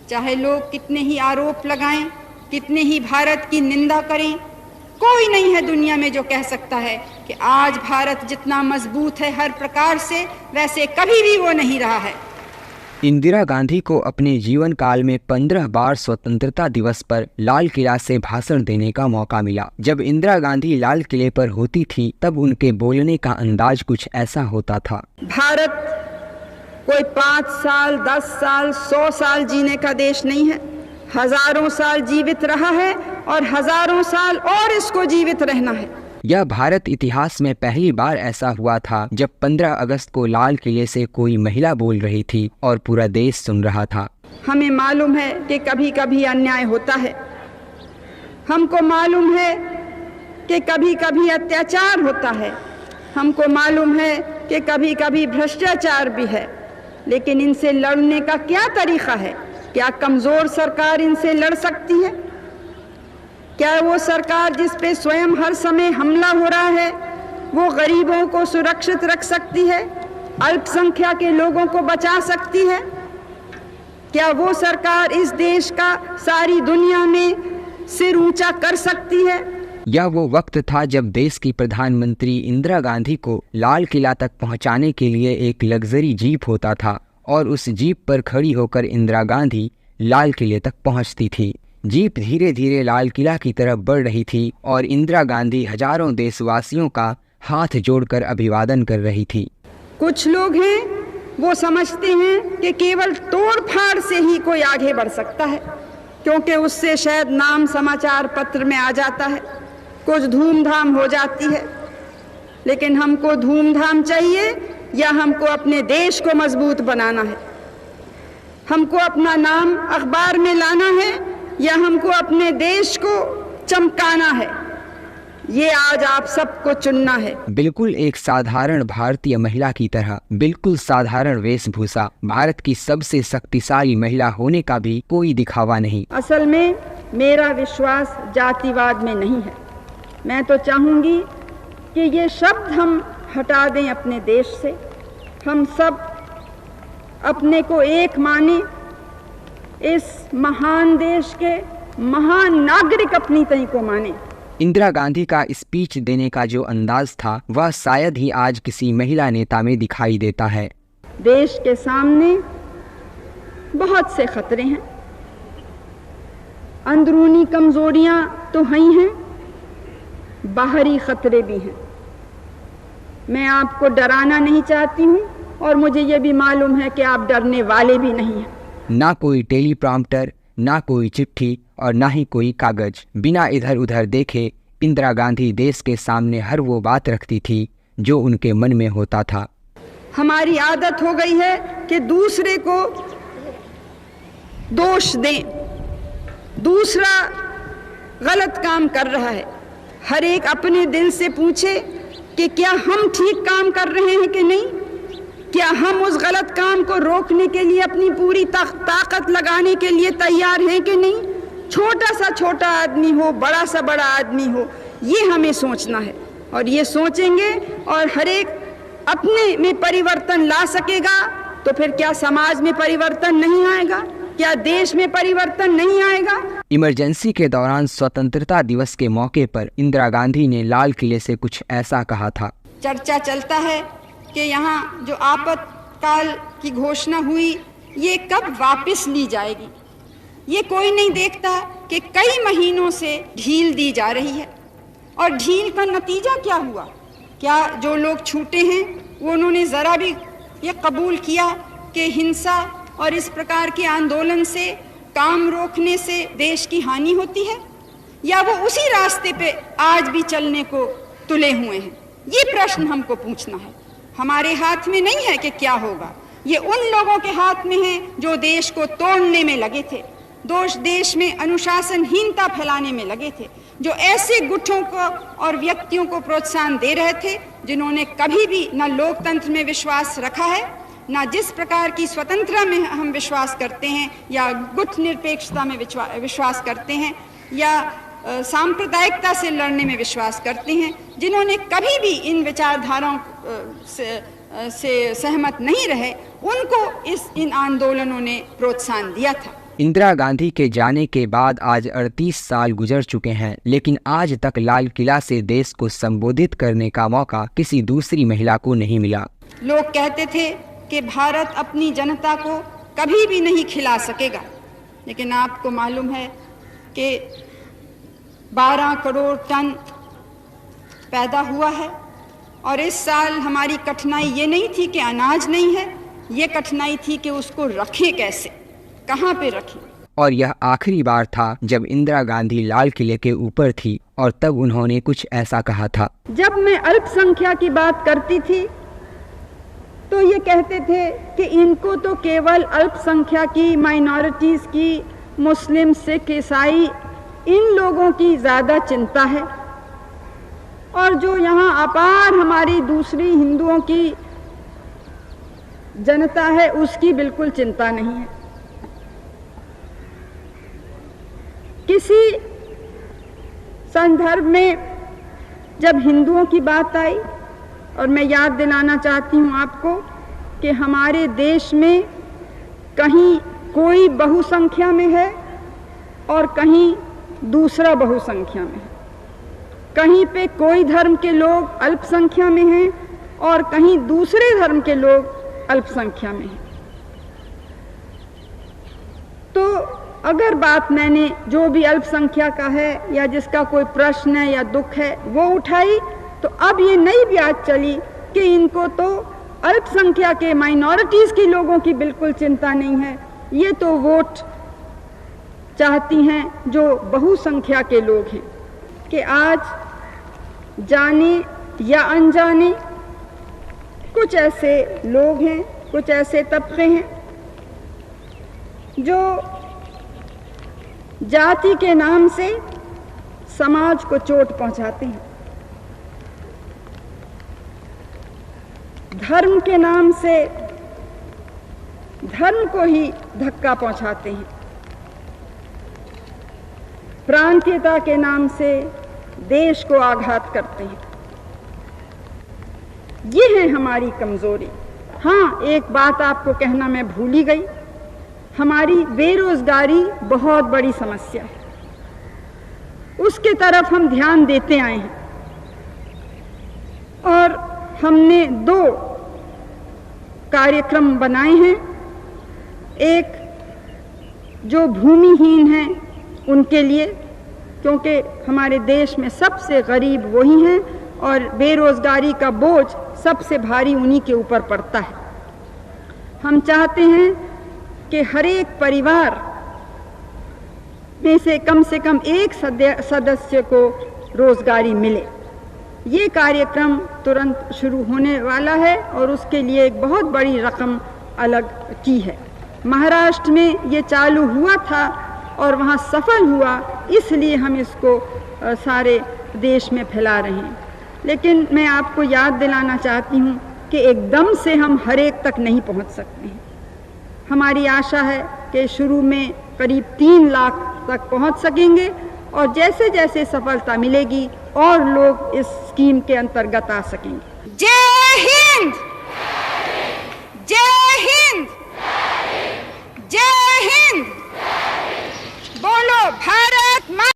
चाहे लोग कितने ही आरोप लगाएं, कितने ही भारत की निंदा करें, कोई नहीं है दुनिया में जो कह सकता है कि आज भारत जितना मजबूत है हर प्रकार से, वैसे कभी भी वो नहीं रहा है। इंदिरा गांधी को अपने जीवन काल में 15 बार स्वतंत्रता दिवस पर लाल किला से भाषण देने का मौका मिला। जब इंदिरा गांधी लाल किले पर होती थी तब उनके बोलने का अंदाज कुछ ऐसा होता था। भारत कोई 5 साल, 10 साल, 100 साल जीने का देश नहीं है। हजारों साल जीवित रहा है और हजारों साल और इसको जीवित रहना है। यह भारत इतिहास में पहली बार ऐसा हुआ था जब 15 अगस्त को लाल किले से कोई महिला बोल रही थी और पूरा देश सुन रहा था। हमें मालूम है कि कभी कभी अन्याय होता है, हमको मालूम है कि कभी कभी अत्याचार होता है, हमको मालूम है कि कभी कभी भ्रष्टाचार भी है, लेकिन इनसे लड़ने का क्या तरीका है? क्या कमजोर सरकार इनसे लड़ सकती है? क्या वो सरकार जिस पे स्वयं हर समय हमला हो रहा है वो गरीबों को सुरक्षित रख सकती है? अल्पसंख्यक के लोगों को बचा सकती है? क्या वो सरकार इस देश का सारी दुनिया में सिर ऊंचा कर सकती है? यह वो वक्त था जब देश की प्रधानमंत्री इंदिरा गांधी को लाल किला तक पहुंचाने के लिए एक लग्जरी जीप होता था और उस जीप पर खड़ी होकर इंदिरा गांधी लाल किले तक पहुंचती थी। जीप धीरे धीरे लाल किला की तरफ बढ़ रही थी और इंदिरा गांधी हजारों देशवासियों का हाथ जोड़कर अभिवादन कर रही थी। कुछ लोग हैं वो समझते हैं कि केवल तोड़ फाड़ से ही कोई आगे बढ़ सकता है, क्योंकि उससे शायद नाम समाचार पत्र में आ जाता है, कुछ धूमधाम हो जाती है। लेकिन हमको धूमधाम चाहिए या हमको अपने देश को मजबूत बनाना है? हमको अपना नाम अखबार में लाना है या हमको अपने देश को चमकाना है? ये आज आप सबको चुनना है। बिल्कुल एक साधारण भारतीय महिला की तरह, बिल्कुल साधारण वेशभूषा, भारत की सबसे शक्तिशाली महिला होने का भी कोई दिखावा नहीं। असल में मेरा विश्वास जातिवाद में नहीं है। मैं तो चाहूंगी कि ये शब्द हम हटा दें अपने देश से। हम सब अपने को एक माने, इस महान देश के महान नागरिक अपनी तय को माने। इंदिरा गांधी का स्पीच देने का जो अंदाज था वह शायद ही आज किसी महिला नेता में दिखाई देता है। देश के सामने बहुत से खतरे हैं, अंदरूनी कमजोरियां तो हैं, बाहरी खतरे भी हैं। मैं आपको डराना नहीं चाहती हूँ और मुझे ये भी मालूम है कि आप डरने वाले भी नहीं हैं। ना कोई टेलीप्रॉम्प्टर, ना कोई चिट्ठी और ना ही कोई कागज। बिना इधर उधर देखे इंदिरा गांधी देश के सामने हर वो बात रखती थी जो उनके मन में होता था। हमारी आदत हो गई है कि दूसरे को दोष दें, दूसरा गलत काम कर रहा है। हर एक अपने दिल से पूछे कि क्या हम ठीक काम कर रहे हैं कि नहीं? क्या हम उस गलत काम को रोकने के लिए अपनी पूरी ताकत लगाने के लिए तैयार हैं कि नहीं? छोटा सा छोटा आदमी हो, बड़ा सा बड़ा आदमी हो, ये हमें सोचना है। और ये सोचेंगे और हर एक अपने में परिवर्तन ला सकेगा तो फिर क्या समाज में परिवर्तन नहीं आएगा? क्या देश में परिवर्तन नहीं आएगा? इमरजेंसी के दौरान स्वतंत्रता दिवस के मौके पर इंदिरा गांधी ने लाल किले से कुछ ऐसा कहा था। चर्चा चलता है कि यहाँ जो आपातकाल की घोषणा हुई ये कब वापस ली जाएगी। ये कोई नहीं देखता कि कई महीनों से ढील दी जा रही है और ढील का नतीजा क्या हुआ। क्या जो लोग छूटे हैं वो उन्होंने ज़रा भी ये कबूल किया कि हिंसा और इस प्रकार के आंदोलन से, काम रोकने से देश की हानि होती है, या वो उसी रास्ते पे आज भी चलने को तुले हुए हैं? ये प्रश्न हमको पूछना है। हमारे हाथ में नहीं है कि क्या होगा, ये उन लोगों के हाथ में है जो देश को तोड़ने में लगे थे, देश में अनुशासनहीनता फैलाने में लगे थे, जो ऐसे गुटों को और व्यक्तियों को प्रोत्साहन दे रहे थे जिन्होंने कभी भी न लोकतंत्र में विश्वास रखा है, ना जिस प्रकार की स्वतंत्रता में हम विश्वास करते हैं या गुट निरपेक्षता में विश्वास करते हैं या सांप्रदायिकता से लड़ने में विश्वास करते हैं, जिन्होंने कभी भी इन विचारधाराओं से सहमत नहीं रहे, उनको इन आंदोलनों ने प्रोत्साहन दिया था। इंदिरा गांधी के जाने के बाद आज 38 साल गुजर चुके हैं, लेकिन आज तक लाल किला से देश को संबोधित करने का मौका किसी दूसरी महिला को नहीं मिला। लोग कहते थे कि भारत अपनी जनता को कभी भी नहीं खिला सकेगा, लेकिन आपको मालूम है कि 12 करोड़ टन पैदा हुआ है। और इस साल हमारी कठिनाई ये नहीं थी कि अनाज नहीं है, ये कठिनाई थी कि उसको रखें कैसे, कहाँ पे रखें। और यह आखिरी बार था जब इंदिरा गांधी लाल किले के ऊपर थी और तब उन्होंने कुछ ऐसा कहा था। जब मैं अल्पसंख्यक की बात करती थी तो ये कहते थे कि इनको तो केवल अल्पसंख्यक की, माइनॉरिटीज़ की, मुस्लिम, सिख, ईसाई, इन लोगों की ज़्यादा चिंता है, और जो यहाँ अपार हमारी दूसरी हिंदुओं की जनता है उसकी बिल्कुल चिंता नहीं है। किसी संदर्भ में जब हिंदुओं की बात आई, और मैं याद दिलाना चाहती हूँ आपको कि हमारे देश में कहीं कोई बहुसंख्या में है और कहीं दूसरा बहुसंख्या में है, कहीं पे कोई धर्म के लोग अल्पसंख्या में हैं और कहीं दूसरे धर्म के लोग अल्पसंख्या में हैं। तो अगर बात मैंने जो भी अल्पसंख्या का है या जिसका कोई प्रश्न है या दुख है वो उठाई, तो अब ये नई बात चली कि इनको तो अल्पसंख्या के, माइनॉरिटीज़ के लोगों की बिल्कुल चिंता नहीं है, ये तो वोट चाहती हैं जो बहुसंख्या के लोग हैं। कि आज जाने या अनजाने कुछ ऐसे लोग हैं, कुछ ऐसे तबके हैं जो जाति के नाम से समाज को चोट पहुंचाते हैं, धर्म के नाम से धर्म को ही धक्का पहुंचाते हैं, प्रांतीयता के नाम से देश को आघात करते हैं। ये है हमारी कमजोरी। हाँ, एक बात आपको कहना मैं भूल ही गई, हमारी बेरोजगारी बहुत बड़ी समस्या है, उसके तरफ हम ध्यान देते आए हैं। और हमने 2 कार्यक्रम बनाए हैं, एक जो भूमिहीन हैं उनके लिए, क्योंकि हमारे देश में सबसे गरीब वही हैं और बेरोजगारी का बोझ सबसे भारी उन्हीं के ऊपर पड़ता है। हम चाहते हैं कि हर एक परिवार में से कम एक सदस्य को रोजगारी मिले। ये कार्यक्रम तुरंत शुरू होने वाला है और उसके लिए एक बहुत बड़ी रकम अलग की है। महाराष्ट्र में ये चालू हुआ था और वहाँ सफल हुआ, इसलिए हम इसको सारे देश में फैला रहे हैं। लेकिन मैं आपको याद दिलाना चाहती हूँ कि एकदम से हम हर एक तक नहीं पहुँच सकते हैं। हमारी आशा है कि शुरू में करीब 3 लाख तक पहुँच सकेंगे और जैसे जैसे सफलता मिलेगी और लोग इस स्कीम के अंतर्गत आ सकेंगे। जय हिंद, जय हिंद, जय हिंद। बोलो भारत माता।